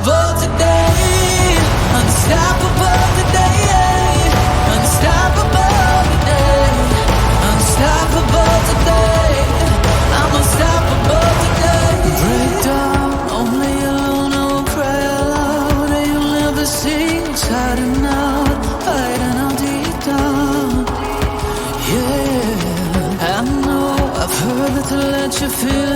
unstoppable today, unstoppable today, unstoppable today, unstoppable today, I'm unstoppable today. Break down, only alone I will cry out loud, and you'll never see what's hiding out deep down. Yeah, I know I've heard that to let you feel